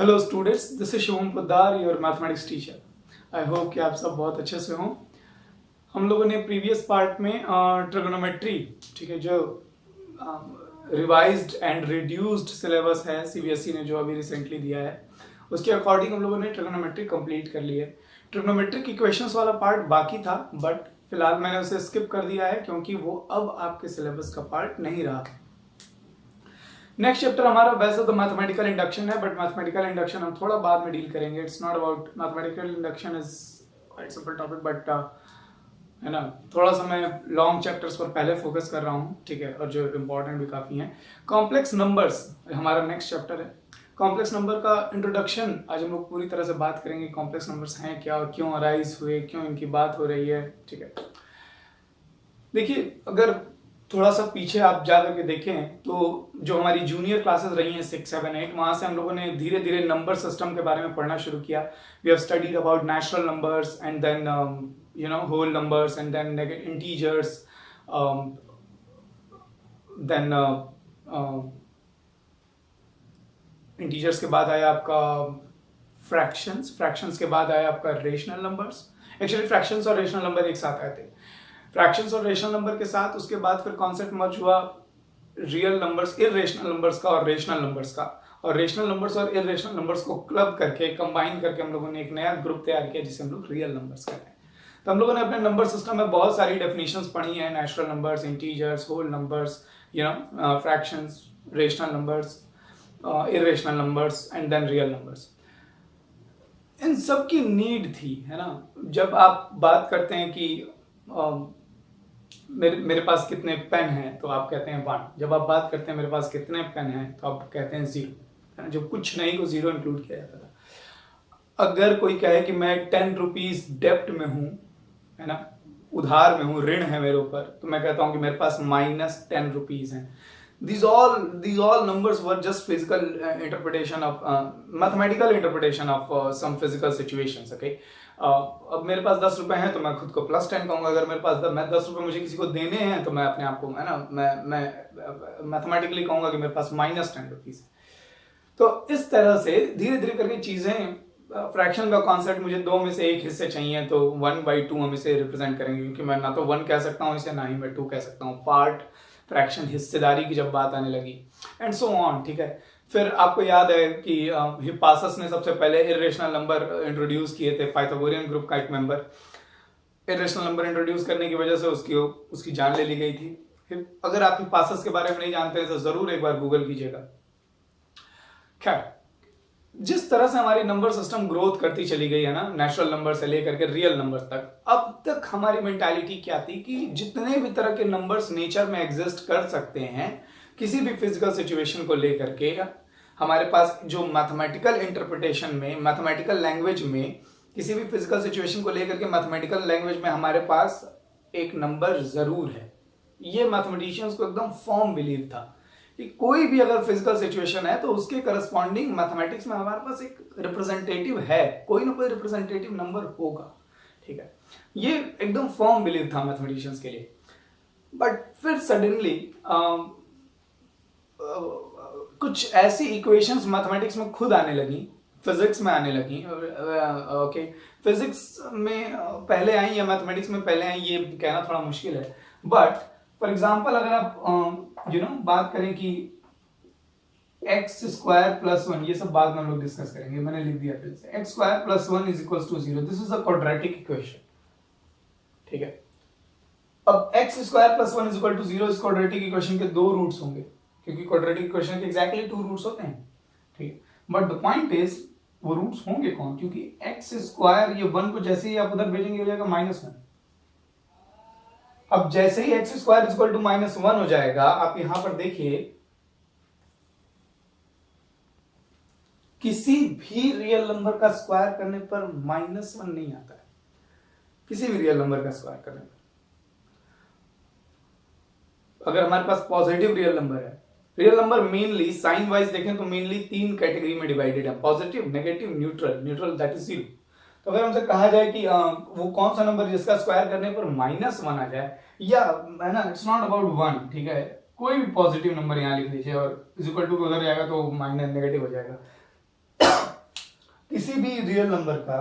Hello students, this is Shivam Poddar, your mathematics teacher. I hope कि आप सब बहुत अच्छे से हों। हम लोगों ने प्रीवियस पार्ट में ट्रिगोनोमेट्री, ठीक है, जो रिवाइज्ड एंड रिड्यूस्ड सिलेबस है सीबीएसई ने जो अभी रिसेंटली दिया है, उसके अकॉर्डिंग हम लोगों ने ट्रिगोनोमेट्री कंप्लीट कर ली है। ट्रिगोनोमेट्रिक इक्वेशंस वाला पार्ट बाकी था, बट फिलहाल मैंने उसे स्किप कर दिया है क्योंकि वो अब आपके सिलेबस का पार्ट नहीं रहा। नेक्स्ट चैप्टर हमारा वैसे तो मैथमेटिकल इंडक्शन है, बट मैथमेटिकल इंडक्शन हम थोड़ा बाद में डील करेंगे। It's not about mathematical induction, is quite simple topic, but है ना, थोड़ा सा मैं लॉन्ग चैप्टर्स पर पहले फोकस कर रहा हूँ, ठीक है, और जो इंपॉर्टेंट भी काफ़ी हैं। कॉम्प्लेक्स नंबर्स हमारा नेक्स्ट चैप्टर है। कॉम्प्लेक्स नंबर का इंट्रोडक्शन आज हम लोग पूरी तरह से बात करेंगे। कॉम्प्लेक्स नंबर्स हैं क्या, और क्यों अराइज हुए, क्यों इनकी बात हो रही है, ठीक है। देखिए, अगर थोड़ा सा पीछे आप जा करके देखें तो जो हमारी जूनियर क्लासेस रही हैं 6, 7, 8, वहाँ से हम लोगों ने धीरे धीरे नंबर सिस्टम के बारे में पढ़ना शुरू किया। We have studied about natural numbers and then whole numbers and then integers, then integers के बाद आया आपका फ्रैक्शंस के बाद आया आपका रेशनल नंबर्स। एक्चुअली फ्रैक्शंस और रेशनल नंबर एक साथ आए थे। फ्रैक्शंस और रेशनल नंबर के साथ उसके बाद फिर कॉन्सेप्ट मर्ज हुआ रियल नंबर्स, इररेशनल नंबर्स का और रेशनल नंबर्स का, और रेशनल नंबर्स और इररेशनल नंबर्स को क्लब करके, कंबाइन करके हम लोगों ने एक नया ग्रुप तैयार किया जिसे हम लोग रियल नंबर्स कहते हैं। तो हम लोगों ने अपने नंबर सिस्टम में बहुत सारी डेफिनेशंस पढ़ी हैं, natural numbers, integers, whole numbers, fractions, rational numbers, irrational numbers and then real numbers. इन सब की नीड थी, है ना। जब आप बात करते हैं कि मेरे पास कितने पेन हैं, तो आप कहते हैं 1। जब आप बात करते हैं मेरे पास कितने पेन हैं, तो आप कहते हैं 0, है ना। जब कुछ नहीं को 0 इंक्लूड किया जाता था। अगर कोई कहे कि मैं 10 रुपीज डेप्ट में हूं, है ना, उधार में हूं, ऋण है मेरे ऊपर, तो मैं कहता हूं कि मेरे पास -10 रुपीज हैं। These all numbers were just physical interpretation of mathematical interpretation of some physical situations, okay? अब मेरे पास 10 रुपए हैं तो मैं खुद को +10 कहूंगा। अगर मेरे पास मैं 10 रुपए मुझे किसी को देने हैं तो मैं अपने आप को, है ना, मैं मैथमेटिकली कहूंगा कि मेरे पास -10 रुपीज है। तो इस तरह से धीरे धीरे करके चीजें, फ्रैक्शन का कॉन्सेप्ट मुझे 2 में से एक हिस्से चाहिए तो 1/2 हम इसे रिप्रेजेंट करेंगे, क्योंकि मैं ना तो 1 कह सकता हूँ इसे, ना ही मैं 2 कह सकता हूँ। पार्ट, फ्रैक्शन, हिस्सेदारी की जब बात आने लगी एंड सो ऑन, ठीक है। फिर आपको याद है कि हिप्पासस ने सबसे पहले इररेशनल नंबर इंट्रोड्यूस किए थे, पाइथागोरियन ग्रुप का एक मेंबर। इररेशनल नंबर इंट्रोड्यूस करने की वजह से उसकी जान ले ली गई थी। अगर आप हिप्पासस के बारे में नहीं जानते हैं तो जरूर एक बार गूगल कीजिएगा। खैर, जिस तरह से हमारी नंबर सिस्टम ग्रोथ करती चली गई है ना, नेचुरल नंबर से लेकर के रियल नंबर तक, अब तक हमारी मेंटालिटी क्या थी कि जितने भी तरह के नंबर्स नेचर में एग्जिस्ट कर सकते हैं, किसी भी फिजिकल सिचुएशन को लेकर के, हमारे पास जो मैथमेटिकल इंटरप्रिटेशन में, मैथमेटिकल लैंग्वेज में, किसी भी फिजिकल सिचुएशन को लेकर के मैथमेटिकल लैंग्वेज में हमारे पास एक नंबर जरूर है। ये मैथमेटिशियंस को एकदम फॉर्म बिलीव था कि कोई भी अगर फिजिकल सिचुएशन है तो उसके करस्पॉन्डिंग मैथमेटिक्स में हमारे पास एक रिप्रेजेंटेटिव है, कोई ना कोई रिप्रेजेंटेटिव नंबर होगा, ठीक है। ये एकदम फर्म बिलीव था मैथमेटिशियंस के लिए। बट फिर सडनली कुछ ऐसी इक्वेशंस मैथमेटिक्स में खुद आने लगी, फिजिक्स में आने लगी। ओके, फिजिक्स में पहले आई या मैथमेटिक्स में पहले आई, ये कहना थोड़ा मुश्किल है। बट फॉर एग्जाम्पल, अगर आप बात करें कि x² + 1, ये सब बाद में हम लोग डिस्कस करेंगे, मैंने लिख दिया फिर से, x² + 1 = 0। This is a quadratic equation, ठीक है। अब x² + 1 = 0 इस क्वाड्रेटिक इक्वेशन के 2 रूट्स होंगे, क्योंकि क्वाड्रेटिक इक्वेशन के एग्जैक्टली 2 रूट्स होते हैं, ठीक है। बट द पॉइंट इज, वो रूट्स होंगे कौन, क्योंकि x², ये 1 को जैसे ही आप उधर भेजेंगे हो जाएगा -1। अब जैसे ही x² = -1 हो जाएगा, आप यहां पर देखिए, किसी भी रियल नंबर का स्क्वायर करने पर -1 नहीं आता है, किसी भी रियल नंबर का स्क्वायर करने पर। अगर हमारे पास पॉजिटिव रियल नंबर है, real number mainly sign wise देखें तो मेनली 3 कैटेगरी में डिवाइडेड है, positive, negative, neutral that is 0। तो अगर हमसे कहा जाए कि वो कौन सा नंबर जिसका स्क्वायर करने पर -1 आ जाए, या, है ना, इट्स नॉट अबाउट 1, ठीक है, कोई भी पॉजिटिव नंबर यहाँ लिख लीजिए और इक्वल टू उधर जाएगा तो माइनस नेगेटिव हो जाएगा। किसी भी रियल नंबर का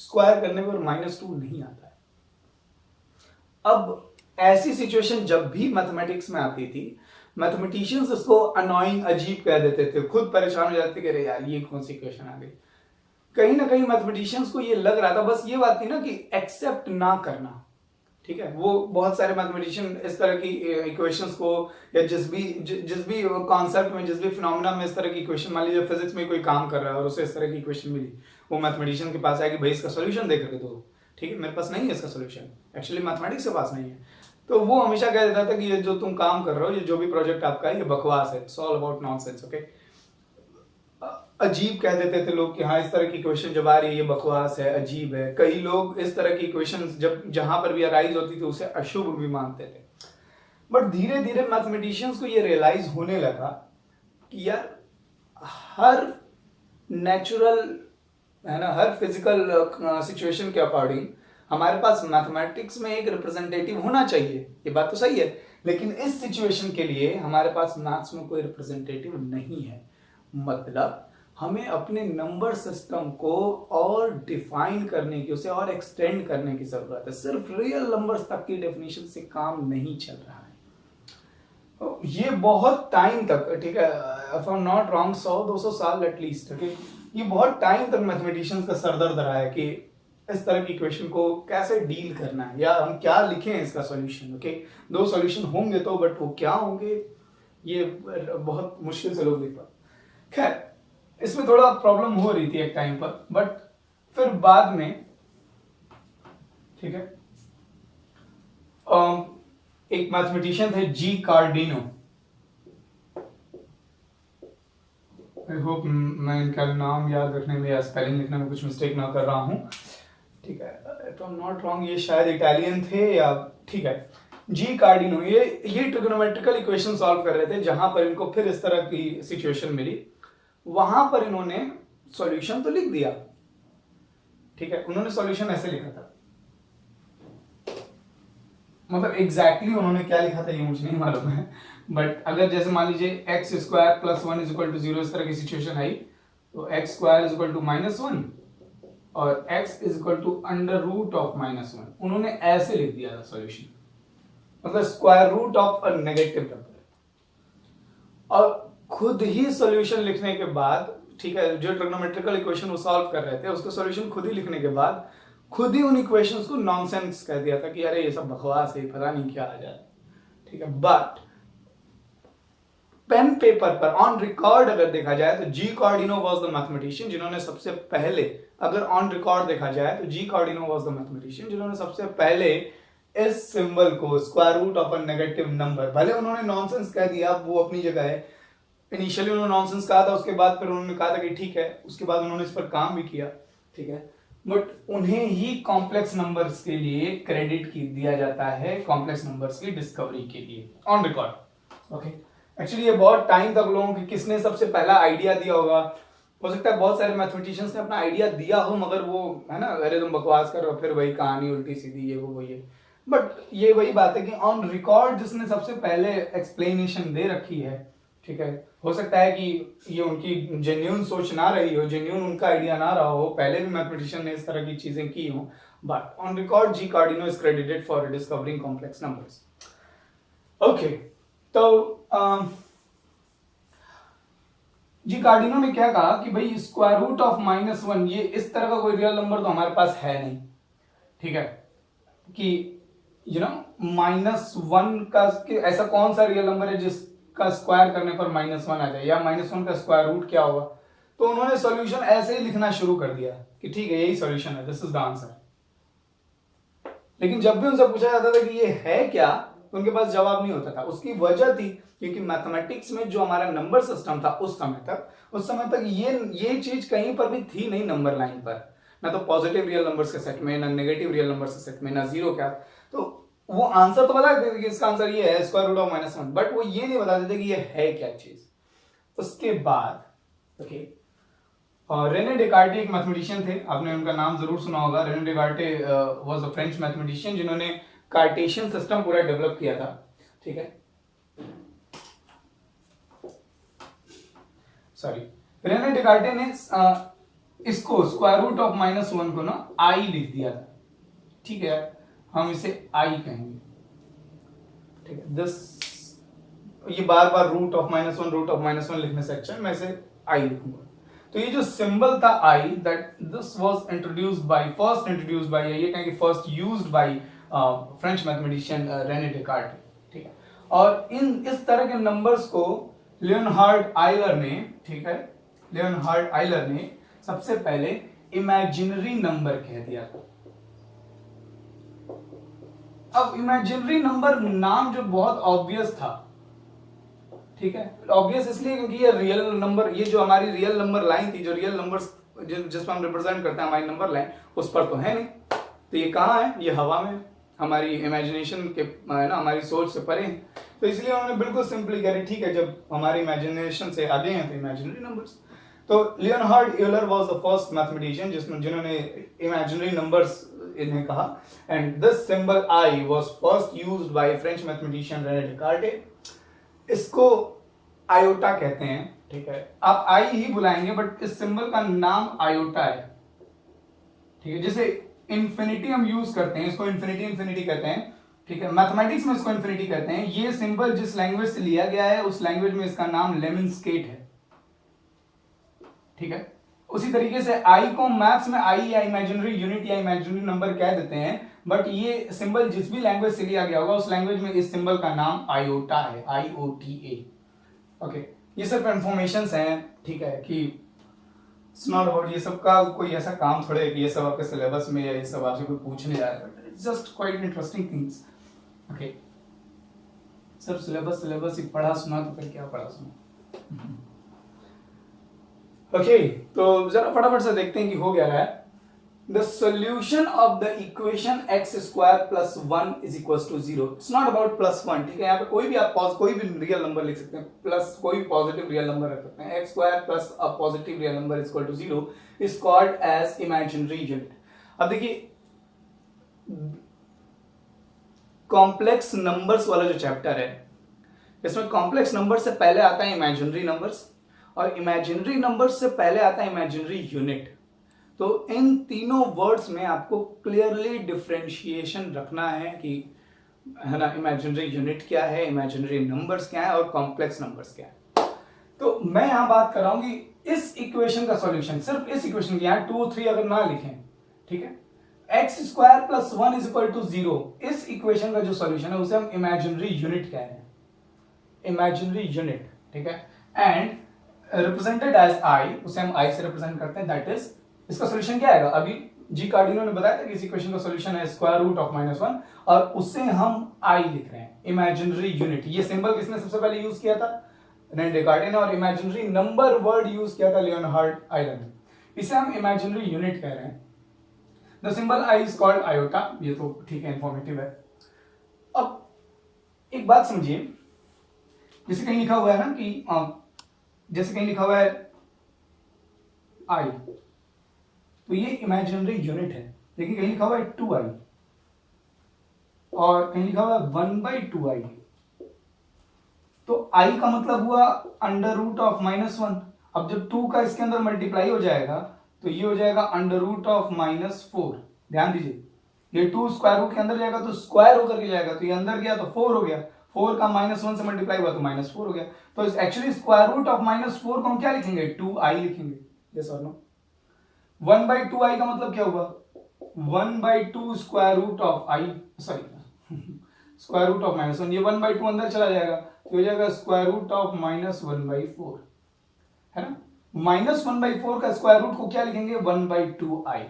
स्क्वायर करने पर -2 नहीं आता है। अब ऐसी सिचुएशन जब भी मैथमेटिक्स में आती थी, मैथमेटिशियंस उसको अनोइंग, अजीब कह देते थे, खुद परेशान हो जाते कि अरे यार ये कौन सी क्वेश्चन आ गई। कहीं ना कहीं मैथमेटिशियंस को ये लग रहा था, बस ये बात थी ना कि एक्सेप्ट ना करना, ठीक है। वो बहुत सारे मैथमेटिशियन इस तरह की इक्वेशंस को या जिस भी कॉन्सेप्ट में, जिस भी फिनोमेना में इस तरह की इक्वेशन, मान लीजिए फिजिक्स में कोई काम कर रहा है और उसे इस तरह की इक्वेशन मिली, वो मैथमेटिशियन के पास आया कि भाई इसका सोल्यूशन दे करके दो, ठीक है, मेरे पास नहीं है इसका सोल्यूशन, एक्चुअली मैथमेटिक्स के पास नहीं है। तो वो हमेशा कह देता था कि ये जो तुम काम कर रहे हो, ये जो भी प्रोजेक्ट आपका है, ये बकवास है, it's all about nonsense, okay. अजीब कह देते थे लोग कि हाँ इस तरह की क्वेश्चन जब आ रही है ये बकवास है, अजीब है। कई लोग इस तरह की क्वेश्चन जब जहां पर भी अराइज होती थी उसे अशुभ भी मानते थे। बट धीरे धीरे मैथमेटिशियंस को ये रियलाइज होने लगा कि यार हर नेचुरल, है ना, हर फिजिकल सिचुएशन के अकॉर्डिंग हमारे पास मैथमेटिक्स में एक रिप्रेजेंटेटिव होना चाहिए, ये बात तो सही है, लेकिन इस सिचुएशन के लिए हमारे पास मैथ्स में कोई रिप्रेजेंटेटिव नहीं है। मतलब हमें अपने नंबर सिस्टम को और डिफाइन करने की, उसे और एक्सटेंड करने की जरूरत है। सिर्फ रियल नंबर्स तक की डेफिनेशन से काम नहीं चल रहा है। ये बहुत टाइम तक, ठीक है, if I am not wrong 100-200 साल एटलीस्ट, ठीक है, ये बहुत टाइम तक मैथमेटिशियंस का सरदर्द रहा है कि इस तरह की इक्वेशन को कैसे डील करना है, या हम क्या लिखें इसका सॉल्यूशन। ओके, दो सॉल्यूशन होंगे तो, बट वो क्या होंगे ये बहुत मुश्किल से लोग लिख पाते। खैर, इसमें थोड़ा प्रॉब्लम हो रही थी एक टाइम पर, बट फिर बाद में, ठीक है, एक मैथमेटिशियन थे जी कार्डिनो। आई होप मैं इनका नाम याद रखने में या स्पेलिंग लिखने में कुछ मिस्टेक ना कर रहा हूं, ठीक है, if I am not wrong ये शायद इटालियन थे या, ठीक है, जी कार्डिनो। ये ट्रिग्नोमेट्रिकल इक्वेशन सॉल्व कर रहे थे, जहां पर इनको फिर इस तरह की सिचुएशन मिली। वहां पर इन्होंने सॉल्यूशन तो लिख दिया, ठीक है, उन्होंने सॉल्यूशन ऐसे लिखा था, मतलब एग्जैक्टली उन्होंने क्या लिखा था ये मुझे नहीं मालूम है, बट अगर जैसे मान लीजिए x² + 1 = 0 इस तरह की सिचुएशन आई, तो x² = -1 और x = √(-1), उन्होंने ऐसे लिख दिया था सॉल्यूशन, मतलब square root of a negative number. और खुद ही सॉल्यूशन लिखने के बाद, ठीक है, जो ट्रिग्नोमेट्रिकल इक्वेशन वो सॉल्व कर रहे थे उसका सॉल्यूशन खुद ही लिखने के बाद खुद ही उन इक्वेशंस को नॉनसेंस कह दिया था कि अरे ये सब बकवास है, पता नहीं क्या आ जाए, ठीक है। बट पेन पेपर पर ऑन रिकॉर्ड अगर देखा जाए तो G Cardano was the mathematician जिन्होंने सबसे पहले, अगर ऑन रिकॉर्ड देखा जाए तो G Cardano was the mathematician जिन्होंने सबसे पहले इस सिंबल को, square root of a negative number, भले उन्होंने नॉनसेंस कह दिया, वो अपनी जगह है, इनिशियली उन्होंने नॉनसेंस कहा था, उसके बाद फिर उन्होंने कहा था कि ठीक है, उसके बाद उन्होंने इस पर काम भी किया, ठीक है, बट उन्हें ही कॉम्प्लेक्स नंबर्स के लिए क्रेडिट दिया जाता है, कॉम्प्लेक्स नंबर्स की डिस्कवरी के लिए, ऑन रिकॉर्ड। ओके, एक्चुअली ये बहुत टाइम तक लोगों की किसने सबसे पहला आइडिया दिया होगा, हो सकता है बहुत सारे मैथमेटिशियंस ने अपना आइडिया दिया हो, मगर वो, है ना, अरे तुम बकवास करो, फिर वही कहानी उल्टी सीधी, ये वो ये। बट ये वही बात है कि ऑन रिकॉर्ड जिसने सबसे पहले एक्सप्लेनेशन दे रखी है, ठीक है, हो सकता है कि ये उनकी जेन्यून सोच ना रही हो, जेन्यून उनका आइडिया ना रहा हो, पहले भी मैथमेटिशियन ने इस तरह की चीजें की हो, but on record G Cardano is credited for discovering complex numbers. Okay, तो जी कार्डिनो ने क्या कहा कि भाई स्क्वायर रूट ऑफ -1, ये इस तरह का कोई रियल नंबर तो हमारे पास है नहीं, ठीक है, कि -1 का ऐसा कौन सा रियल नंबर है जिसका स्क्वायर करने पर -1 आ जाए, या -1 का स्क्वायर रूट क्या होगा। तो उन्होंने सॉल्यूशन ऐसे ही लिखना शुरू कर दिया कि ठीक है यही सॉल्यूशन है, दिस इज द आंसर। लेकिन जब भी उनसे पूछा जाता था कि ये है क्या, तो उनके पास जवाब नहीं होता था। उसकी वजह थी क्योंकि मैथमेटिक्स में जो हमारा नंबर सिस्टम था उस समय तक ये चीज कहीं पर भी थी नहीं नंबर लाइन पर, ना तो पॉजिटिव रियल नंबर्स के सेट में, ना नेगेटिव रियल नंबर्स के सेट में, ना जीरो क्या। तो वो आंसर तो बता देते थे कि इसका आंसर ये है स्क्वायर रूट ऑफ -1, बट वो ये नहीं बता देते कि ये है क्या चीज। उसके बाद ओके, और रेने डेकार्टे एक मैथमेटिशियन थे, आपने उनका नाम जरूर सुना होगा। Rene Descartes was a French mathematician जिन्होंने कार्टेशियन सिस्टम पूरा डेवलप किया था, ठीक है, सॉरी। रेने डेकार्टे ने इसको स्क्वायर रूट ऑफ -1 को ना आई लिख दिया था, ठीक है, हम इसे आई कहेंगे, ठीक है। दिस, ये बार बार रूट ऑफ -1 लिखने से अच्छा है मैं इसे आई लिखूंगा। तो ये जो सिंबल था I, that this was introduced by, first introduced by, ये कहेंगे first used by French mathematician Rene Descartes, ठीक है। और इस तरह के नंबर्स को लियोनहार्ड आइलर ने, ठीक है, लियोनहार्ड आइलर ने सबसे पहले इमेजिनरी नंबर कह दिया था। अब इमेजिनरी नंबर नाम जो बहुत ऑब्वियस था, ठीक है, ऑब्वियस इसलिए क्योंकि ये रियल नंबर, ये जो हमारी रियल नंबर लाइन थी, जो रियल नंबर्स जिसमें हम रिप्रेजेंट करते हैं हमारी नंबर लाइन, उस पर तो है नहीं, तो ये कहाँ है, ये हवा में, हमारी इमेजिनेशन के है ना, हमारी सोच से परे है। तो इसलिए उन्होंने बिल्कुल सिंपली कह ठीक है, जब हमारी इमेजिनेशन से आगे हैं तो इमेजिनरी नंबर्स। तो Leonhard Euler was the first mathematician जिन्होंने इमेजिनरी नंबर्स इन्हें कहा, and this symbol i was first used by French mathematician Rene Descartes. इसको आयोटा कहते हैं, ठीक है, आप आई ही बुलाएंगे बट इस सिंबल का नाम आयोटा है, ठीक है। जैसे इन्फिनिटी हम यूज करते हैं, इसको इन्फिनिटी कहते हैं, ठीक है, मैथमेटिक्स में इसको इन्फिनिटी कहते हैं। ये सिंबल जिस लैंग्वेज से लिया गया है उस लैंग्वेज में इसका नाम लेमनस्केट है, ठीक है। उसी तरीके से आई को मैथ्स में आई या इमेजिनरी यूनिट या इमेजिनरी नंबर कह देते हैं, बट ये सिंबल जिस भी लैंग्वेज से लिया गया होगा उस लैंग्वेज में इस सिंबल का नाम आयोटा है, IOTA, ओके। ये सिर्फ इंफॉर्मेशंस हैं, ठीक है, कि इट्स नॉट अबाउट, ये सब का कोई ऐसा काम थोड़े है कि ये सब आपके सिलेबस में या ये सब आपसे कोई पूछने जा रहा है, it's just quite interesting things, okay. सिर्फ सिलेबस ही पढ़ा सुना तो फिर क्या पढ़ा सुना, ओके। तो जरा फटाफट से देखते हैं कि हो क्या रहा है। The solution of the equation x square plus 1 is equals to 0. It's not about plus 1, ठीक है। यहाँ पे कोई भी आप कोई भी रियल नंबर लिख सकते हैं, प्लस कोई भी पॉजिटिव रियल नंबर रख सकते हैं। x square plus a positive real number is equal to 0 is called as imaginary unit. अब देखिए, कॉम्प्लेक्स नंबर्स वाला जो चैप्टर है, इसमें कॉम्प्लेक्स नंबर से पहले आता है इमेजिनरी नंबर्स, और इमेजिनरी नंबर्स से पहले आता है इमेजिनरी यूनिट। तो इन तीनों वर्ड्स में आपको क्लियरली डिफरेंशिएशन रखना है कि, है ना, इमेजिनरी यूनिट क्या है, इमेजिनरी नंबर्स क्या है और कॉम्प्लेक्स नंबर्स क्या है। तो मैं यहां बात कर रहा हूं कि इस इक्वेशन का सॉल्यूशन, सिर्फ इस इक्वेशन की, यहां 2 3 अगर ना लिखें, ठीक है, x square plus 1 is equal to 0, इस इक्वेशन का जो सॉल्यूशन है उसे हम इमेजिनरी यूनिट कह रहे हैं, इमेजिनरी यूनिट, ठीक है। एंड रिप्रेजेंटेड एज आई, उसे हम आई से रिप्रेजेंट करते हैं, दैट इज, इसका सॉल्यूशन क्या आएगा, अभी जी कार्डिनो ने बताया था कि इस इक्वेशन का सॉल्यूशन है स्क्वायर रूट ऑफ -1, और उससे हम आई लिख रहे हैं, इमेजिनरी यूनिट। ये सिंबल किसने सबसे पहले यूज किया था, रेने डेकार्टे ने, और इमेजिनरी नंबर वर्ड यूज किया था लियोनहार्ड आइलर ने। इसे हम इमेजिनरी यूनिट कह रहे हैं। The symbol I is called iota, ये तो ठीक है, इंफॉर्मेटिव है। अब एक बात समझिए, जैसे कहीं लिखा हुआ है ना कि जैसे कहीं लिखा हुआ है आई, तो ये इमेजिनरी यूनिट है, लेकिन कहीं लिखा हुआ है 2i और कहीं लिखा हुआ है 1/2i, तो i का मतलब हुआ अंडर रूट ऑफ -1। अब जब 2 का इसके अंदर मल्टीप्लाई हो जाएगा तो ये हो जाएगा अंडर रूट ऑफ -4। ध्यान दीजिए, ये 2 स्क्वायर रूट के अंदर जाएगा तो स्क्वायर होकर के जाएगा, तो ये अंदर गया तो 4 हो गया, 4 का -1 से मल्टीप्लाई हुआ तो -4 हो गया। तो एक्चुअली स्क्वायर रूट ऑफ -4 को हम क्या लिखेंगे, 2i लिखेंगे, यस और नो। 1/2i का मतलब क्या हुआ, 1/2 square root of i, sorry square root of -1, ये 1/2 अंदर चला जाएगा तो हो जाएगा स्क्वायर रूट ऑफ -1/4, है ना। -1/4 का स्क्वायर रूट को क्या लिखेंगे, 1/2i।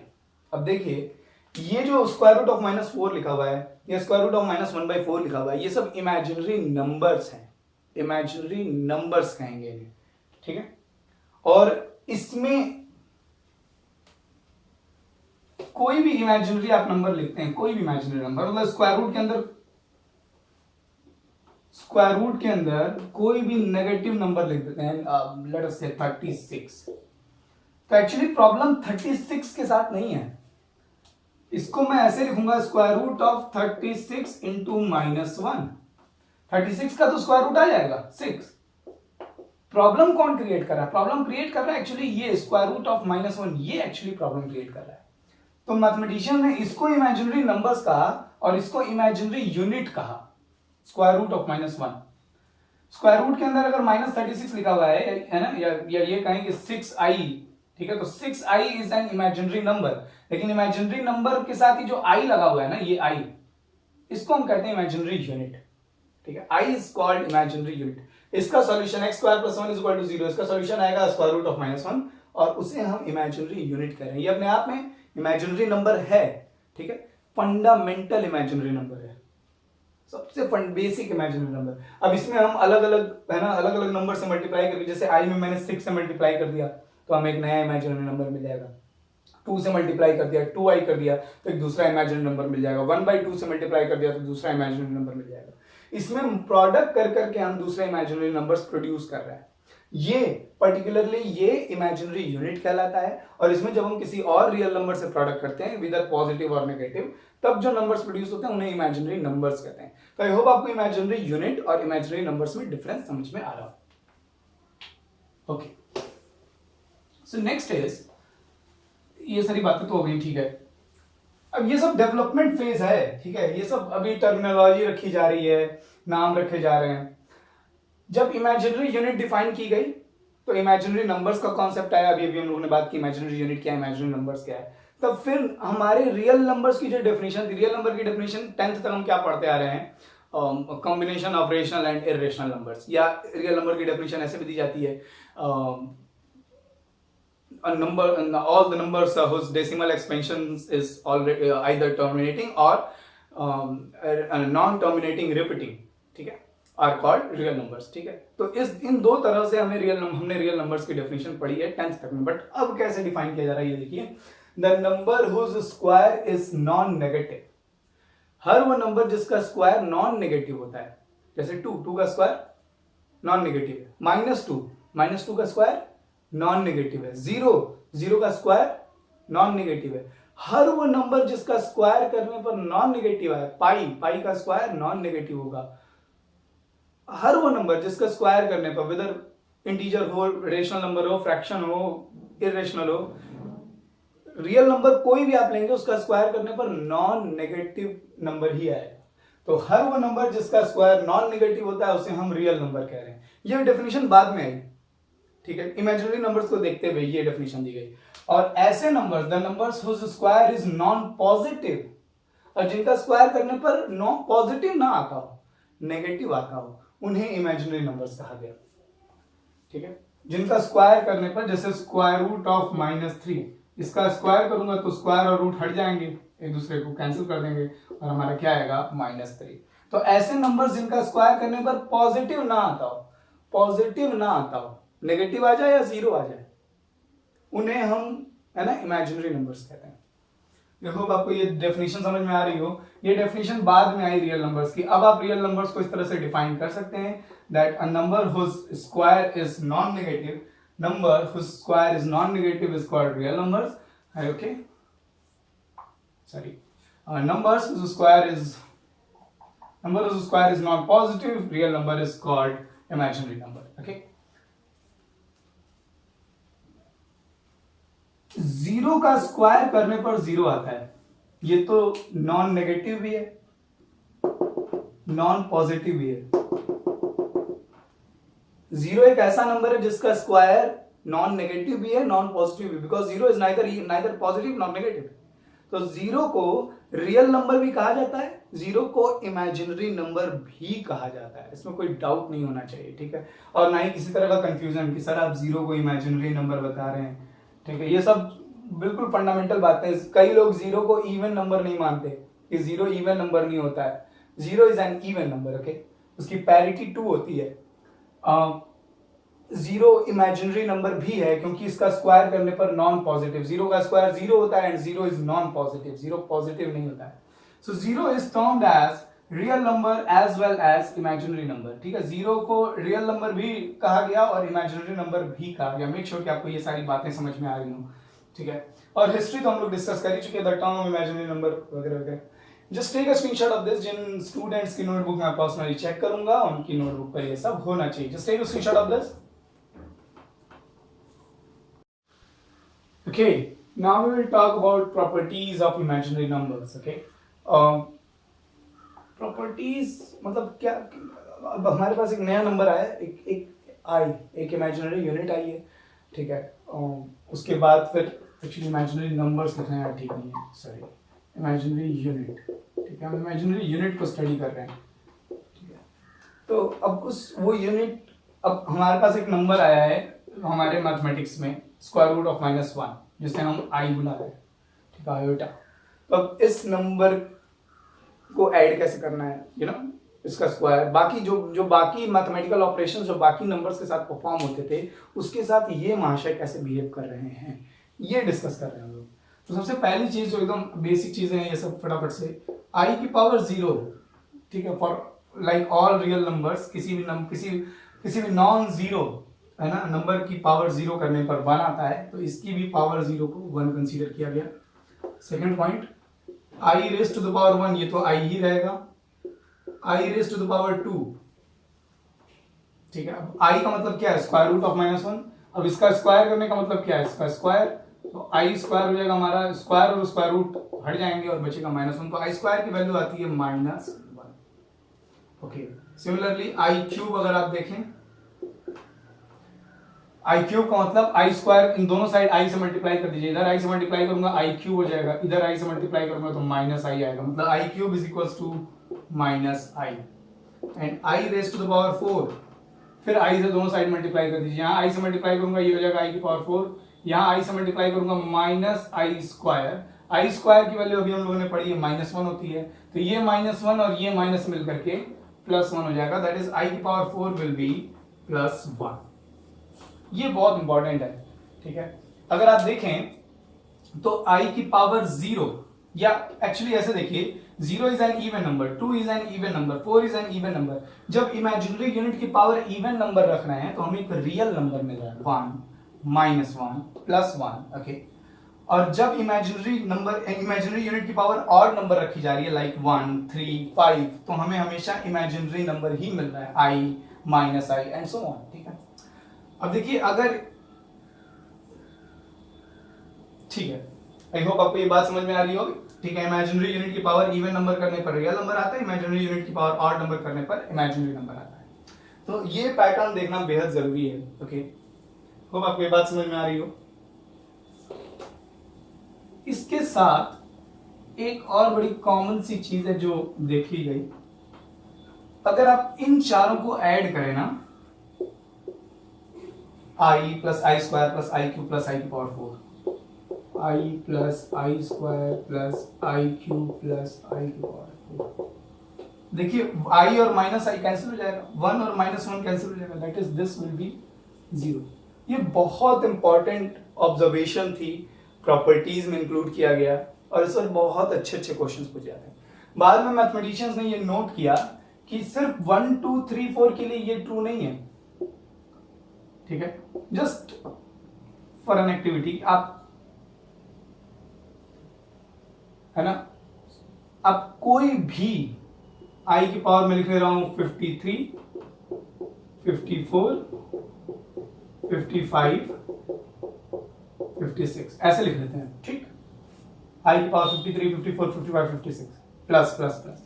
अब देखिए, ये जो स्क्वायर रूट ऑफ -4 लिखा हुआ है, ये स्क्वायर रूट ऑफ -1/4 लिखा हुआ है, ये सब इमेजिनरी नंबर्स हैं, इमेजिनरी नंबर्स कहेंगे इन्हें, ठीक है। और इसमें कोई भी इमेजिनरी आप नंबर लिखते हैं, कोई भी इमेजिनरी नंबर, मतलब स्क्वायर रूट के अंदर कोई भी नेगेटिव नंबर लिख देते हैं, लेट अस से 36, तो एक्चुअली प्रॉब्लम 36 के साथ नहीं है, इसको मैं ऐसे लिखूंगा, स्क्वायर रूट ऑफ 36 इंटू -1। 36 का तो स्क्वायर रूट आ जाएगा 6, प्रॉब्लम कौन क्रिएट कर रहा है? प्रॉब्लम क्रिएट कर रहा है एक्चुअली ये स्क्वायर रूट ऑफ -1, ये एक्चुअली प्रॉब्लम क्रिएट कर रहा है। तो मैथमेटिशियन ने इसको इमेजिनरी नंबर्स कहा और इसको इमेजिनरी यूनिट कहा, square root of -1। Square root के अंदर अगर -36 लिखा हुआ है ना, या ये कहें कि 6i, ठीक है, तो 6i is an imaginary number, लेकिन इमेजिनरी नंबर के साथ ही जो i लगा हुआ है ना, ये i, इसको हम कहते हैं इमेजिनरी यूनिट, ठीक है। i is called imaginary unit. इसका solution x square plus 1 is equal to 0, इसका सॉल्यूशन आएगा स्क्वायर रूट ऑफ -1 और उसे हम इमेजिनरी यूनिट कह रहे हैं। ये अपने आप में इमेजिनरी नंबर है, ठीक है, फंडामेंटल इमेजिनरी नंबर है, सबसे बेसिक इमेजिनरी नंबर। अब इसमें हम अलग अलग है ना, अलग अलग नंबर से मल्टीप्लाई करके, जैसे i में मैंने 6 से मल्टीप्लाई कर दिया तो हमें एक नया इमेजिनरी नंबर मिल जाएगा, 2 से मल्टीप्लाई कर दिया, 2i कर दिया तो एक दूसरा इमेजिनरी नंबर मिल जाएगा, 1/2 से मल्टीप्लाई कर दिया तो दूसरा इमेजिनरी नंबर मिल जाएगा। इसमें प्रोडक्ट कर करके हम दूसरे इमेजिनरी नंबर्स प्रोड्यूस कर रहे हैं। ये पर्टिकुलरली ये इमेजिनरी यूनिट कहलाता है। और इसमें जब हम किसी और रियल नंबर से प्रोडक्ट करते हैं विदर पॉजिटिव और नेगेटिव, तब जो नंबर्स प्रोड्यूस होते हैं उन्हें इमेजिनरी नंबर्स कहते हैं। तो आई होप आपको इमेजिनरी यूनिट और इमेजिनरी नंबर्स में डिफरेंस समझ में आ रहा हो। ओके, सो नेक्स्ट इज, ये सारी बातें तो हो गई, ठीक है। अब ये सब डेवलपमेंट फेज है, ठीक है, ये सब अभी टर्मिनोलॉजी रखी जा रही है, नाम रखे जा रहे हैं। जब इमेजिनरी यूनिट डिफाइन की गई तो इमेजिनरी नंबर्स का कॉन्सेप्ट आया, अभी हम लोगों ने बात की इमेजिनरी यूनिट क्या है, इमेजिनरी नंबर्स क्या है। तब फिर हमारे रियल नंबर्स की जो डेफिनेशन थी, रियल नंबर की डेफिनेशन 10th तक हम क्या पढ़ते आ रहे हैं, combination of rational and irrational numbers, या रियल नंबर की डेफिनेशन ऐसे भी दी जाती है, a number, all the numbers whose decimal expansion is already either terminating or non-terminating repeating, ठीक है, are called real numbers, ठीक है। तो इन दो तरह से हमने रियल नंबर्स की डेफिनेशन पढ़ी है 10th तक में। बट अब कैसे डिफाइन किया जा रहा है ये देखिए, the number whose square is non-negative, हर वो नंबर जिसका स्क्वायर नॉन नेगेटिव होता है, जैसे 2 का स्क्वायर नॉन नेगेटिव है, -2 का स्क्वायर नॉन नेगेटिव है, 0 का स्क्वायर नॉन नेगेटिव है। हर वो नंबर जिसका स्क्वायर करने पर नॉन नेगेटिव है, पाई का स्क्वायर नॉन नेगेटिव होगा। हर वो नंबर जिसका स्क्वायर करने पर, विदर इंटीजर हो, रेशनल नंबर हो, फ्रैक्शन हो, इरेशनल हो, रियल नंबर कोई भी आप लेंगे उसका स्क्वायर करने पर नॉन नेगेटिव नंबर ही आएगा। तो हर वो नंबर जिसका स्क्वायर नॉन नेगेटिव होता है उसे हम रियल नंबर कह रहे हैं। यह डेफिनेशन बाद में आई, ठीक है, इमेजिनरी नंबर्स को देखते हुए ये डेफिनेशन दी गई। और ऐसे numbers, the numbers whose square is non positive, और जिनका स्क्वायर करने पर नॉन पॉजिटिव ना आता हो, नेगेटिव आता हो, उन्हें इमेजिनरी नंबर्स कहा गया, ठीक है। जिनका स्क्वायर करने पर, जैसे स्क्वायर रूट ऑफ -3, इसका स्क्वायर करूंगा तो स्क्वायर और रूट हट जाएंगे, एक दूसरे को कैंसिल कर देंगे और हमारा क्या आएगा -3। तो ऐसे नंबर्स जिनका स्क्वायर करने पर पॉजिटिव ना आता हो, नेगेटिव आ जाए या 0 आ जाए, उन्हें हम है ना इमेजिनरी नंबर्स कहते हैं। देखो आपको ये डेफिनेशन समझ में आ रही हो, ये डेफिनेशन बाद में आई रियल नंबर्स की। अब आप रियल नंबर्स को इस तरह से डिफाइन कर सकते हैं, that a number whose square is non negative, number whose square is non negative is called real numbers, okay, sorry, numbers whose square is not positive, real number is called imaginary number, okay। 0 का square करने पर 0 आता है, ये तो non negative भी है, non positive भी है। 0 एक ऐसा नंबर है जिसका स्क्वायर नॉन नेगेटिव भी है, नॉन पॉजिटिव भी, because 0 is neither positive not negative. तो 0 को रियल नंबर भी कहा जाता है, 0 को इमेजिनरी नंबर भी कहा जाता है, इसमें कोई डाउट नहीं होना चाहिए, ठीक है। और ना ही किसी तरह का कंफ्यूजन कि सर आप 0 को इमेजिनरी नंबर बता रहे हैं, ठीक है। ये सब बिल्कुल फंडामेंटल बातें। कई लोग 0 को इवन नंबर नहीं मानते कि 0 इवन नंबर नहीं होता है, 0 is an even number, okay. उसकी पैरिटी 2 होती है। 0 इमेजिनरी नंबर भी है क्योंकि इसका स्क्वायर करने पर नॉन पॉजिटिव, 0 का स्क्वायर 0 होता है and 0 is non positive, 0 positive नहीं होता है। So 0 is termed as real number as well as imaginary number, ठीक है। 0 को रियल नंबर भी कहा गया और इमेजिनरी नंबर भी कहा गया। मेक श्योर कि आपको ये सारी बातें समझ में आ रही हो, ठीक है। और हिस्ट्री तो हम लोग डिस्कस कर ही चुके हैं, द टर्म इमेजिनरी नंबर वगैरह वगैरह। Just take a screenshot of this. जिन स्टूडेंट्स की नोटबुक में पर्सनली चेक करूंगा उनकी नोटबुक पर ये सब होना चाहिए। Just take a screenshot of this. Okay, now we will talk about properties of imaginary numbers. Okay, properties मतलब क्या, अब हमारे पास एक नया नंबर आया, एक एक आई, एक इमेजिनरी यूनिट आई है, ठीक है। उसके बाद फिर एक्चुअली इमेजिनरी नंबर्स लिखना यार ठीक नहीं है, सॉरी, इमेजिनरी यूनिट, ठीक है। हम इमेजिनरी यूनिट को स्टडी कर रहे हैं, ठीक है। तो अब उस वो यूनिट, अब हमारे पास एक नंबर आया है हमारे मैथमेटिक्स में, स्क्वायर रूट ऑफ -1, जिसे हम आई बुला रहे हैं, ठीक है, आयोटा। तो अब इस नंबर को ऐड कैसे करना है, यू नो, इसका स्क्वायर, बाकी जो बाकी मैथमेटिकल ऑपरेशन जो बाकी नंबर्स के साथ परफॉर्म होते थे उसके साथ ये महाशय कैसे बिहेव कर रहे हैं, ये डिस्कस कर रहे हैं हम लोग। तो सबसे पहली चीज जो एकदम बेसिक चीजें हैं ये सब फटाफट से, आई की पावर 0, ठीक है, for like all real numbers, किसी भी नॉन जीरो, है ना, नंबर की पावर 0 करने पर 1 आता है, तो इसकी भी पावर 0 को 1 कंसीडर किया गया। Second point, i raise to the power 1, ये तो आई ही रहेगा, i raise to the power 2, ठीक है। अब आई का मतलब क्या है, स्क्वायर रूट ऑफ -1। अब इसका स्क्वायर करने का मतलब क्या है, इसका स्क्वायर, तो आई स्क्वायर हो जाएगा हमारा, स्क्वायर और स्क्वायर रूट हट जाएंगे और बचेगा -1, तो आई स्क्वायर की वैल्यू आती है -1। ओके, सिमिलरली आई क्यूब अगर आप देखें, आई क्यूब का मतलब आई स्क्वायर, इन दोनों साइड आई से मल्टीप्लाई कर दीजिए, इधर आई से मल्टीप्लाई करूंगा आई क्यूब हो जाएगा, इधर आई से मल्टीप्लाई करूंगा तो माइनस आई आएगा, मतलब I cube is equals to minus I, and I raise to the power 4, फिर आई से दोनों साइड मल्टीप्लाई कर दीजिए, यहाँ आई से मल्टीप्लाई करूंगा ये हो जाएगा आई की पावर 4, यहाँ आई से मल्टीप्लाई करूंगा माइनस आई स्क्वायर, आई स्क्वायर की वैल्यू अभी हम लोगों ने पढ़ी है -1 होती है, तो ये -1 और ये माइनस मिल करके +1 हो जाएगा, दैट इज आई की पावर 4 विल बी +1। ये बहुत इंपॉर्टेंट है, ठीक है। अगर आप देखें तो आई की पावर 0, या एक्चुअली ऐसे देखिए, 0 is an even number, 2 is an even number, 4 is an even number. जब इमेजिनरी यूनिट की पावर इवन नंबर रख रहे हैं तो हमें एक रियल नंबर मिल रहा है 1, -1, +1, ओके। और जब इमेजिनरी यूनिट की पावर ऑड नंबर रखी जा रही है, लाइक 1, 3, 5, तो हमें हमेशा इमेजिनरी नंबर ही मिल रहा है, आई, -i एंड सो ऑन, ठीक है। अब देखिए, अगर, ठीक है, आई होप आपको ये बात समझ में आ रही होगी, ठीक है। इमेजिनरी यूनिट की पावर इवन नंबर करने पर रियल नंबर आता है, इमेजिनरी यूनिट की पावर ऑड नंबर करने पर इमेजिनरी नंबर आता है, तो ये पैटर्न देखना बेहद जरूरी है, ओके। होप आपको ये बात समझ में आ रही हो। इसके साथ एक और बड़ी कॉमन सी चीज है जो देखी गई, अगर आप इन चारों को ऐड करें ना, आई प्लस आई स्क्वायर प्लस आई क्यूब प्लस आई की पावर 4, आई प्लस आई स्क्वायर प्लस आई क्यूब प्लस आई की पावर 4, देखिए आई और माइनस आई कैंसिल हो जाएगा, 1 और -1 कैंसिल हो जाएगा, that is this will be 0। ये बहुत इंपॉर्टेंट ऑब्जर्वेशन थी, प्रॉपर्टीज में इंक्लूड किया गया, और इस पर बहुत अच्छे क्वेश्चन पूछे जाते हैं। बाद में मैथमेटिशियंस ने ये नोट किया कि सिर्फ 1, 2, 3, 4 के लिए ये ट्रू नहीं है, ठीक है, जस्ट फॉर एन एक्टिविटी, आप, है ना, आप कोई भी आई की पावर में लिख ले रहा हूं 53, 54, 55, 56 ऐसे लिख लेते हैं, ठीक। आई की पावर 53, 54, 55, 56 प्लस प्लस प्लस।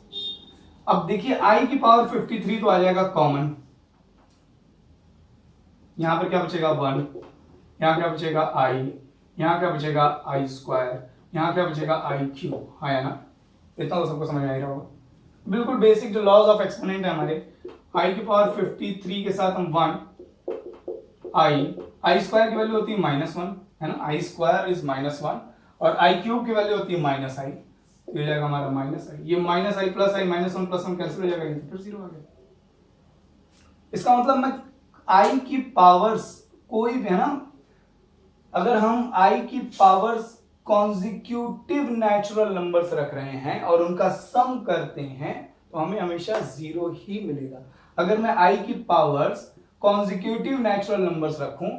अब देखिए आई की पावर 53 तो आ जाएगा कॉमन, यहां पर क्या बचेगा 1, यहां क्या बचेगा आई, यहां क्या बचेगा आई स्क्वायर, यहां क्या बचेगा आई क्यूब, हाँ या ना, इतना तो सबको समझ में आ रहा होगा। बिल्कुल बेसिक जो लॉज ऑफ एक्सपोनेंट है हमारे, आई की पावर 53 के साथ हम 1, आई स्क्वायर की वैल्यू होती है -1, है ना, आई स्क्वायर इज -1, और आई क्यूब की वैल्यू होती है -i, तो ये जाएगा हमारा -i, ये -i plus I -1 plus 1 cancel हो जाएगा, ये फिर 0 आ गया। इसका मतलब मैं आई की पावर्स कोई भी, है ना, अगर हम आई की पावर्स कॉन्जिक्यूटिव नेचुरल नंबर्स रख रहे हैं और उनका सम करते हैं तो हमें हमेशा 0 ही मिलेगा। अगर मैं आई की पावर्स कॉन्जिक्यूटिव नेचुरल नंबर्स रखूं,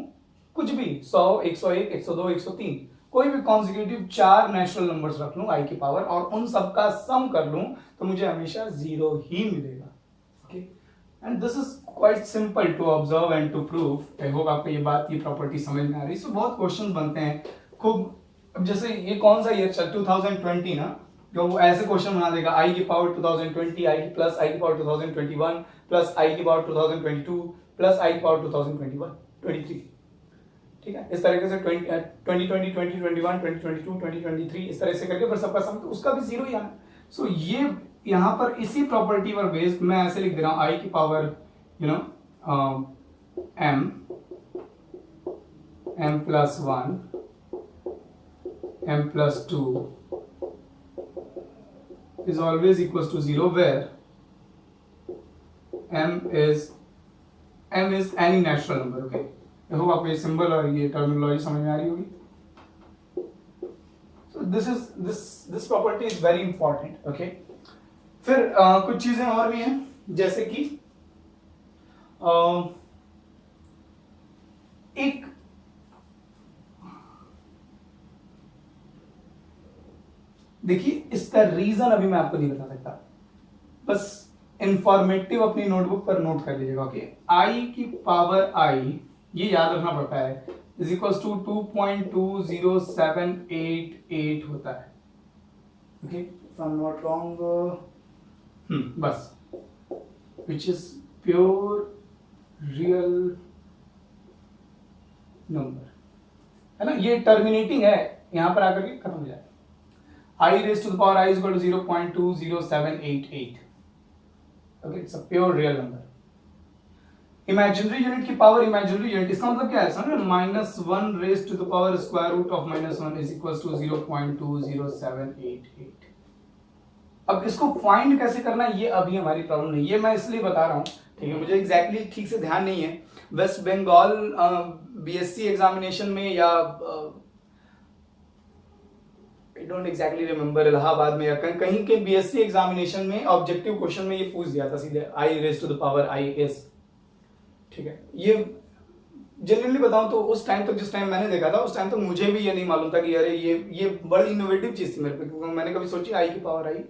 कुछ भी 100, 101, 102, 103, कोई भी कॉन्जिक्यूटिव 4 नेचुरल नंबर्स रख लूं आई की पावर और उन सबका सम कर लूं तो मुझे हमेशा 0 ही मिलेगा, okay. And this is quite simple to observe and to prove. I hope आपको ये बात, ये प्रॉपर्टी समझ में आ रही है। इसमें बहुत क्वेश्चंस बनते हैं, खूब। अब जैसे ये कौन सा ईयर चल 2020 ना, जो वो ऐसे क्वेश्चन बना देगा आई की पावर 2020 आई की प्लस आई की पावर 2021 प्लस आई की पावर 2022 प्लस आई की पावर 2021 23, ठीक है। इस तरीके से 2020 2021 2022 2023 इस तरह से करके फिर सबका सम, तो उसका भी जीरो ही आना। सो ये यहाँ पर इसी प्रॉपर्टी पर बेस्ड मैं ऐसे लिख दे रहा हूं आई की power m plus 1 m plus 2 is always equals to 0 where m is any natural number. okay, I hope आपको ये सिंबल और ये टर्मिनोलॉजी समझ में आ रही होगी। so this property is very important. okay, फिर कुछ चीजें और भी हैं, जैसे कि एक देखिए इसका रीजन अभी मैं आपको नहीं बता सकता, बस इंफॉर्मेटिव अपनी नोटबुक पर नोट कर लीजिएगा। ओके, आई की पावर आई ये याद रखना पड़ता है इज इक्वल्स टू 2.20788 होता है। Okay, if I am not wrong, बस which is pure real number है ना, ये टर्मिनेटिंग है, यहां पर आकर के खत्म हो जाए। I raised to the power I is equal to 0.20788. Okay, it's a pure real number. Imaginary unit की power imaginary unit, इसका मतलब क्या है? समझ रहे? -1 raised to the power square root of -1 is equals to 0.20788. अब इसको फाइंड कैसे करना है ये अभी हमारी प्रॉब्लम नहीं, ये मैं इसलिए बता रहा हूँ, ठीक है, मुझे एग्जैक्टली ठीक से ध्यान नहीं है। वेस्ट बंगाल बीएससी एग्जामिनेशन में या I don't exactly remember, Allahabad में या कहीं के बीएससी एग्जामिनेशन में ऑब्जेक्टिव क्वेश्चन में ये पूछ दिया था सीधे I raise to the power I is, ठीक है। ये जनरली बताऊं तो उस टाइम तक, जिस टाइम मैंने देखा था उस टाइम तक मुझे भी ये नहीं मालूम था कि अरे ये बड़ी इनोवेटिव चीज थी मेरे पे, क्योंकि मैंने कभी सोची आई की पावर आई है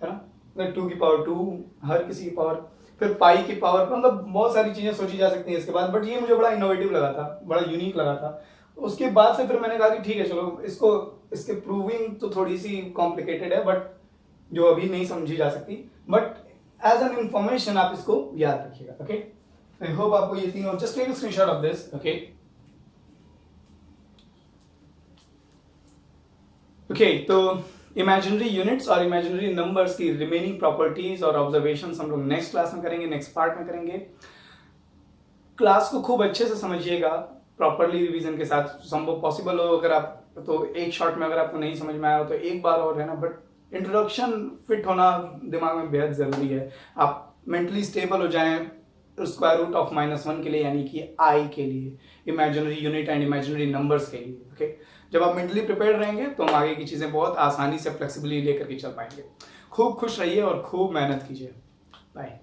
ना, 2 की पावर 2 हर किसी की पावर, फिर पाई की पावर, मतलब बहुत सारी चीजें सोची जा सकती हैं इसके बाद, बट ये मुझे बड़ा इनोवेटिव लगा था, बड़ा यूनिक लगा था। उसके बाद से फिर मैंने कहा कि ठीक है चलो इसके प्रूविंग तो थोड़ी सी कॉम्प्लिकेटेड है, बट जो अभी नहीं समझी जा सकती, बट एज एन इंफॉर्मेशन आप इसको याद रखिएगा। ओके, आई होप आपको ये तीनों, just take a screenshot of this. Okay okay, तो इमेजिनरी यूनिट्स और इमेजिनरी नंबर्स की रिमेनिंग प्रॉपर्टीज और ऑब्जर्वेशंस हम लोग नेक्स्ट क्लास में करेंगे, नेक्स्ट पार्ट में करेंगे। क्लास को खूब अच्छे से समझिएगा, प्रॉपरली रिवीजन के साथ, संभव पॉसिबल हो अगर आप तो एक शॉट में, अगर आपको नहीं समझ में आया तो एक बार और है ना, बट इंट्रोडक्शन फिट होना दिमाग में बेहद जरूरी है। आप मेंटली स्टेबल हो जाएं स्क्वायर रूट ऑफ -1 के लिए, यानी कि आई के लिए, imaginary unit and imaginary numbers के लिए। ओके, जब आप मेंटली प्रिपेयर्ड रहेंगे तो हम आगे की चीजें बहुत आसानी से फ्लेक्सिबली लेकर के चल पाएंगे। खूब खुश रहिए और खूब मेहनत कीजिए। बाय।